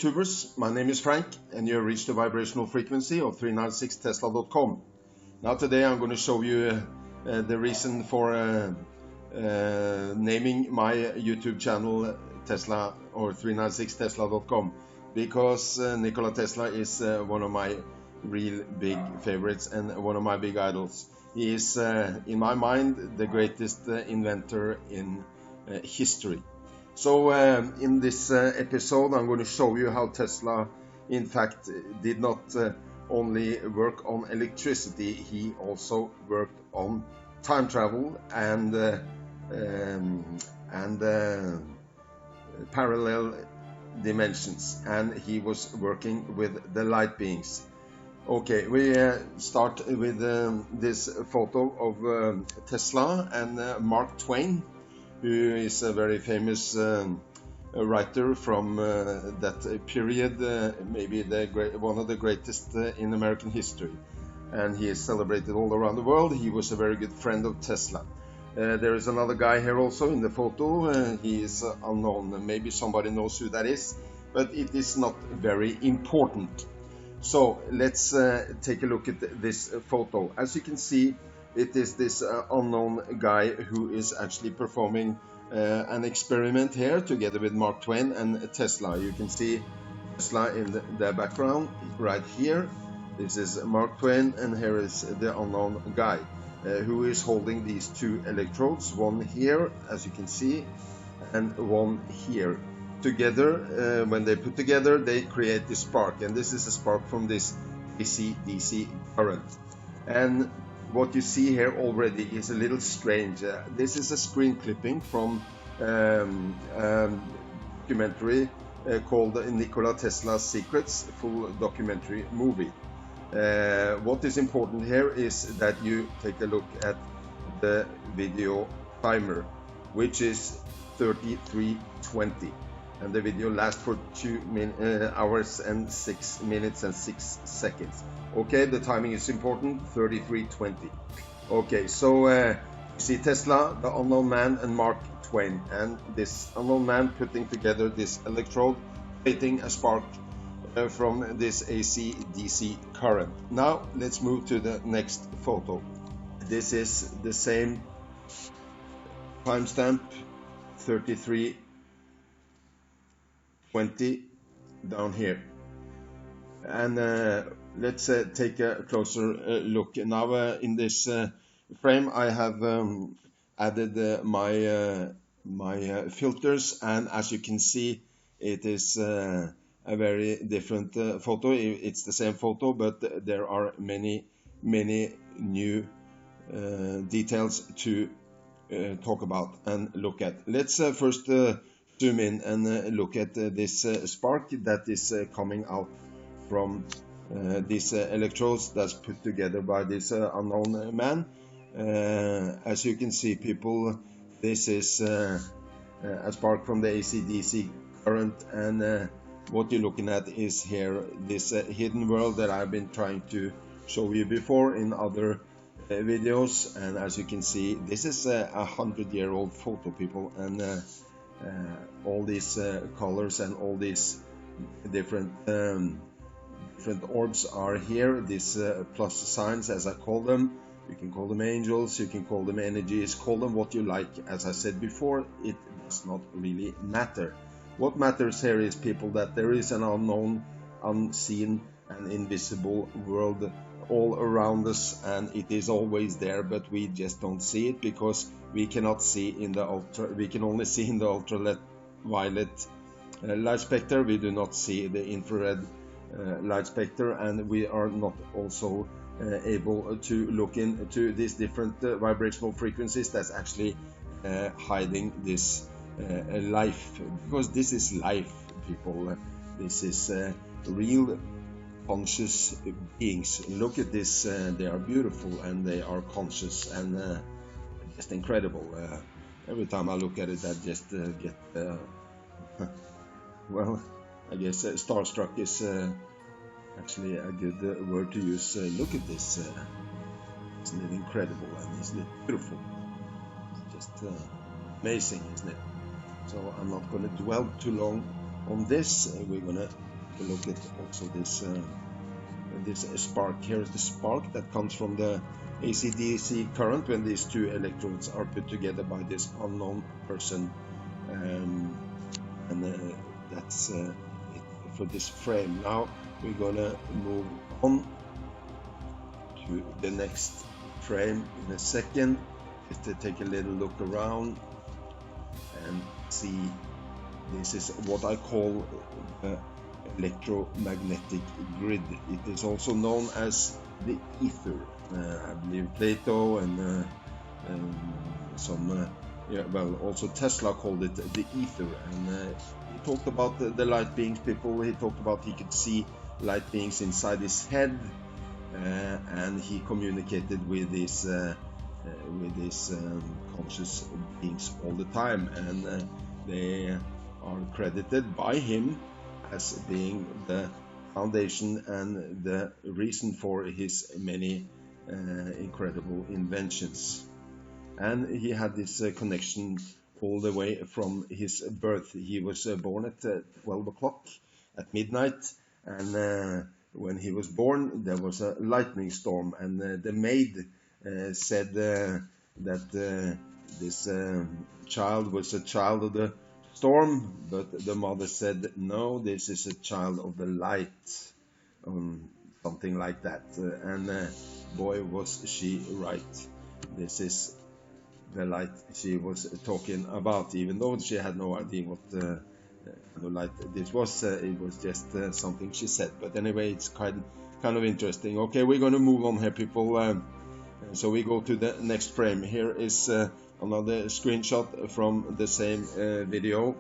YouTubers, my name is Frank and you have reached the vibrational frequency of 396tesla.com. Now today I'm going to show you the reason for naming my YouTube channel Tesla or 396tesla.com, because Nikola Tesla is one of my real big favorites and one of my big idols. He is in my mind the greatest inventor in history. So in this episode I'm going to show you how Tesla in fact did not only work on electricity, he also worked on time travel and parallel dimensions, and he was working with the light beings. Okay, we start with this photo of Tesla and Mark Twain, who is a very famous writer from that period, maybe one of the greatest in American history, and he is celebrated all around the world. He was a very good friend of Tesla. There is another guy here also in the photo. He is unknown. Maybe somebody knows who that is, but it is not very important. So let's take a look at this photo. As you can see, it is this unknown guy who is actually performing an experiment here together with Mark Twain and Tesla. You can see Tesla in the background right here. This is Mark Twain, and here is the unknown guy who is holding these two electrodes, one here as you can see and one here. Together, when they put together, they create this spark, and this is a spark from this DC current. And what you see here already is a little strange. This is a screen clipping from a documentary called Nikola Tesla's Secrets, full documentary movie. What is important here is that you take a look at the video timer, which is 33:20, and the video lasts for 2 hours and 6 minutes and 6 seconds. Okay, the timing is important, 33:20. Okay, so you see Tesla, the unknown man, and Mark Twain, and this unknown man putting together this electrode, creating a spark from this AC/DC current. Now let's move to the next photo. This is the same timestamp, 33:20 down here, and let's take a closer look. Now in this frame I have added my filters, and as you can see it is a very different photo. It's the same photo, but there are many new details to talk about and look at. Let's first zoom in and look at this spark that is coming out from these electrodes that's put together by this unknown man. As you can see, people, this is a spark from the AC/DC current, and what you're looking at is here this hidden world that I've been trying to show you before in other videos. And as you can see, this is a 100-year-old photo, people, and all these colors and all these different orbs are here, these plus signs as I call them. You can call them angels, you can call them energies, call them what you like. As I said before, it does not really matter. What matters here is, people, that there is an unknown, unseen and invisible world all around us, and it is always there, but we just don't see it because we cannot see in the we can only see in the ultraviolet light spectrum. We do not see the infrared light spectrum, and we are not also able to look into these different vibrational frequencies that's actually hiding this life, because this is life, people. This is real conscious beings. Look at this, they are beautiful and they are conscious and just incredible. Every time I look at it I just get well, I guess starstruck is actually a good word to use. Look at this, isn't it incredible and isn't it beautiful? It's just amazing, isn't it? So I'm not going to dwell too long on this. We're going to look at also this spark. Here is the spark that comes from the AC/DC current when these two electrodes are put together by this unknown person, and that's it for this frame. Now we're gonna move on to the next frame in a second, just to take a little look around and see. This is what I call the electromagnetic grid. It is also known as the ether. I believe Plato and also Tesla called it the ether. And he talked about the light beings. He talked about he could see light beings inside his head, and he communicated with his conscious beings all the time, and they are credited by him as being the foundation and the reason for his many incredible inventions. And he had this connection all the way from his birth. He was born at 12 o'clock at midnight, and when he was born there was a lightning storm, and the maid said that this child was a child of the storm, but the mother said, no, this is a child of the light, something like that. And boy, was she right. This is the light she was talking about, even though she had no idea what the light this was. It was just something she said. But anyway, it's kind of interesting. Okay, we're going to move on here, people. So we go to the next frame. Here is another screenshot from the same video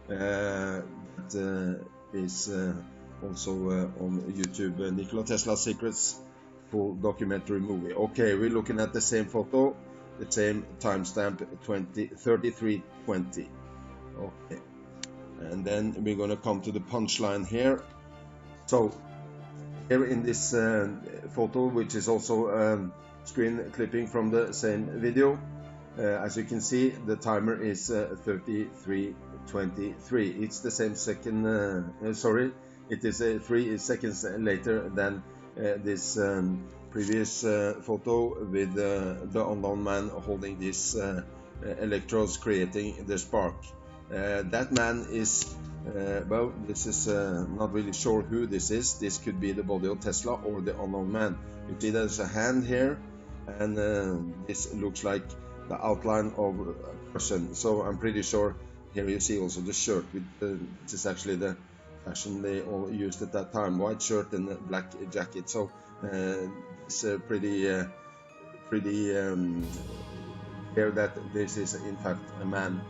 that is also on YouTube. Nikola Tesla Secrets, full documentary movie. Okay, we're looking at the same photo, the same timestamp, 3320. Okay, and then we're going to come to the punchline here. So here in this photo, which is also screen clipping from the same video, as you can see, the timer is 33:23. It's the same second. It is 3 seconds later than this previous photo with the unknown man holding these electrodes, creating the spark. That man is well, this is not really sure who this is. This could be the body of Tesla or the unknown man. You see there's a hand here, and this looks like the outline of a person. So I'm pretty sure here you see also the shirt. This is actually the fashion they all used at that time: white shirt and a black jacket. So it's pretty clear that this is in fact a man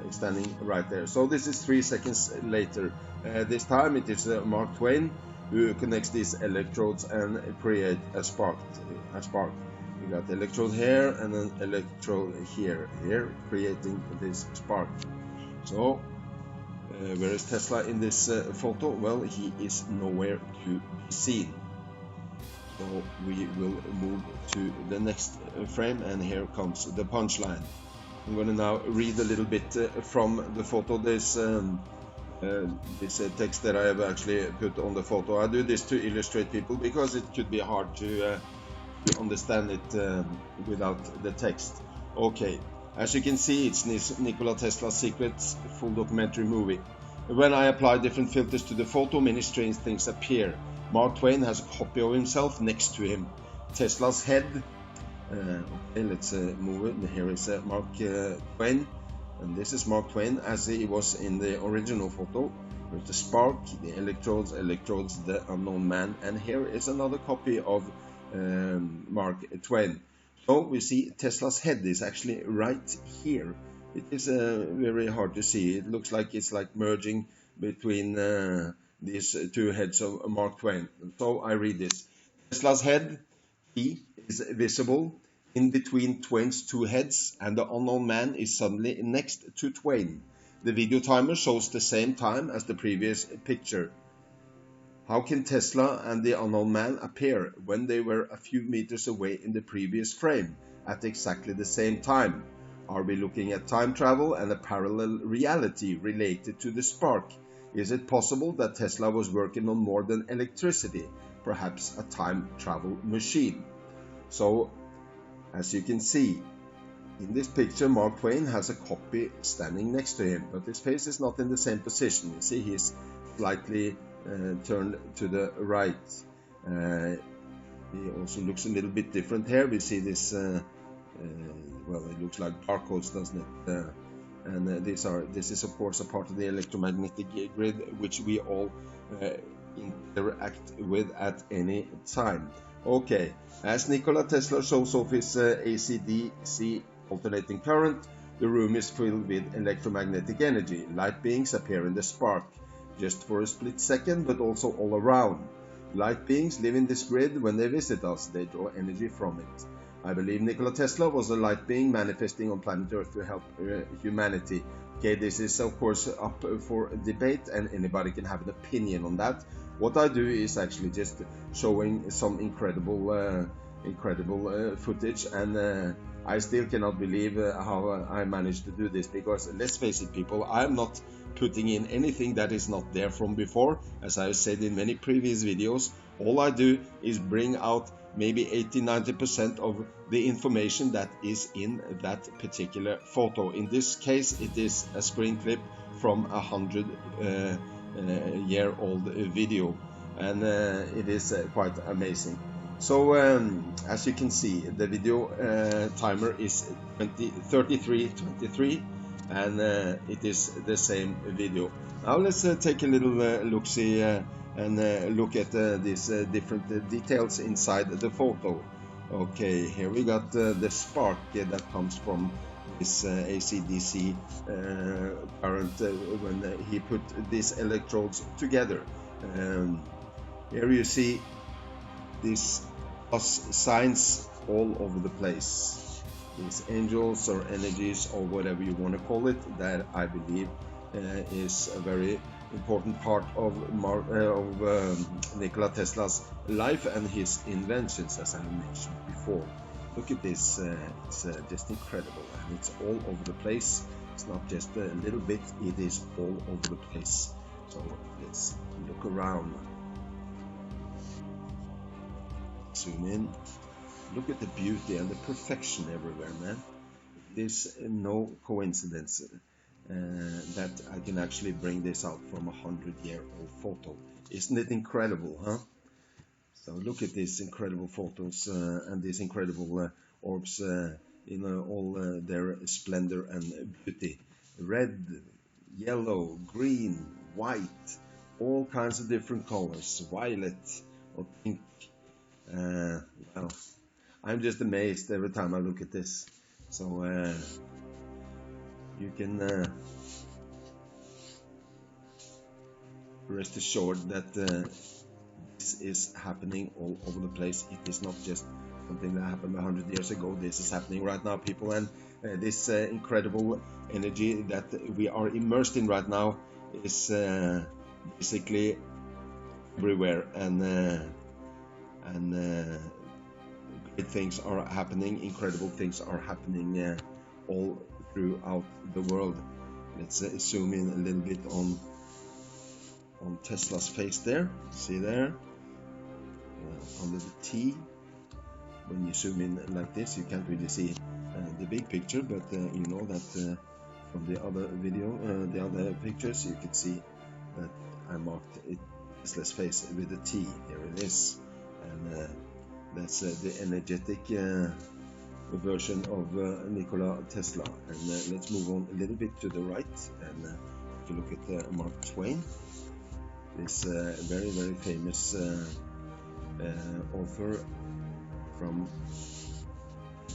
standing right there. So this is 3 seconds later. This time it is Mark Twain who connects these electrodes and create a spark. We got the electrode here and an electrode here, creating this spark. So where is Tesla in this photo? Well, he is nowhere to be seen. So we will move to the next frame, and here comes the punchline. I'm going to now read a little bit from the photo. This text that I have actually put on the photo. I do this to illustrate people because it could be hard to understand it without the text. Okay, as you can see, it's Nikola Tesla Secrets, full documentary movie. When I apply different filters to the photo, many strange things appear. Mark Twain has a copy of himself next to him. Tesla's head. Okay, let's move it. Here is Mark Twain, and this is Mark Twain as he was in the original photo. There's the spark, the electrodes, the unknown man, and here is another copy of Mark Twain. So we see Tesla's head is actually right here. It is very hard to see. It looks like it's like merging between these two heads of Mark Twain. So I read this. Tesla's head, T, is visible in between Twain's two heads, and the unknown man is suddenly next to Twain. The video timer shows the same time as the previous picture. How can Tesla and the unknown man appear when they were a few meters away in the previous frame at exactly the same time? Are we looking at time travel and a parallel reality related to the spark? Is it possible that Tesla was working on more than electricity, perhaps a time travel machine? So, as you can see, in this picture, Mark Twain has a copy standing next to him, but his face is not in the same position. You see, he's slightly turned to the right. He also looks a little bit different here. We see this, well, it looks like barcodes, doesn't it? And this is of course a part of the electromagnetic grid, which we all interact with at any time. Okay, as Nikola Tesla shows off his AC/DC alternating current, the room is filled with electromagnetic energy. Light beings appear in the spark, just for a split second, but also all around. Light beings live in this grid. When they visit us, they draw energy from it. I believe Nikola Tesla was a light being manifesting on planet Earth to help humanity. Okay, this is of course up for debate, and anybody can have an opinion on that. What I do is actually just showing some incredible footage, and I still cannot believe how I managed to do this, because let's face it, people, I'm not putting in anything that is not there from before. As I said in many previous videos, all I do is bring out maybe 80-90% of the information that is in that particular photo. In this case, it is a screen clip from a 100-year-old video, and it is quite amazing. So as you can see, the video timer is 33:23, and it is the same video. Now let's take a little look-see and look at these different details inside the photo. Okay, here we got the spark that comes from this AC/DC current when he put these electrodes together. Here you see these plus signs all over the place. These angels or energies or whatever you want to call it, that I believe is a very important part of Nikola Tesla's life and his inventions, as I mentioned before. Look at this, it's just incredible, and it's all over the place. It's not just a little bit, it is all over the place. So let's look around. Zoom in. Look at the beauty and the perfection everywhere, man. There's no coincidence that I can actually bring this out from a 100-year-old photo. Isn't it incredible, huh? So look at these incredible photos and these incredible orbs in all their splendor and beauty. Red, yellow, green, white, all kinds of different colors, violet or pink. Well, I'm just amazed every time I look at this. So you can rest assured that this is happening all over the place. It is not just something that happened 100 years ago. This is happening right now, people, and this incredible energy that we are immersed in right now is basically everywhere, and great things are happening, incredible things are happening all throughout the world. Let's zoom in a little bit on Tesla's face there. See there, under the T. When you zoom in like this, you can't really see the big picture, but you know that from the other video, the other pictures, you can see that I marked Tesla's face with a T. Here it is, and that's the energetic version of Nikola Tesla. And let's move on a little bit to the right and if you look at Mark Twain, this very, very famous author from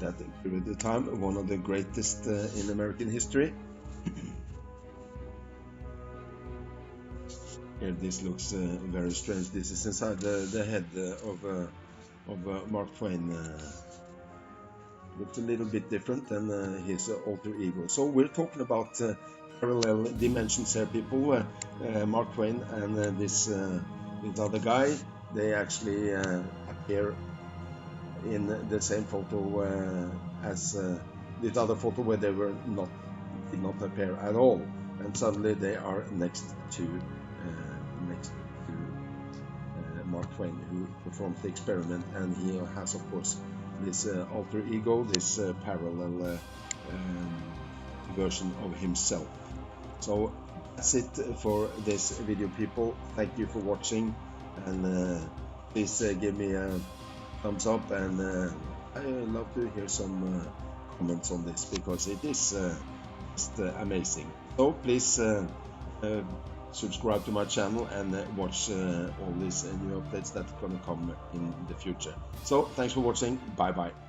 that period of time, one of the greatest in American history. Here this looks very strange. This is inside the head of Mark Twain. Looks a little bit different than his alter ego. So we're talking about parallel dimensions here, people. Mark Twain and this other guy, they actually appear in the same photo as this other photo, where they did not appear at all, and suddenly they are next to Mark Twain who performed the experiment, and he has, of course, this alter ego, this parallel version of himself. So that's it for this video, people. Thank you for watching, and please give me a thumbs up, and I love to hear some comments on this, because it is just amazing. So please subscribe to my channel and watch all these new updates that are gonna come in the future. So thanks for watching. Bye bye.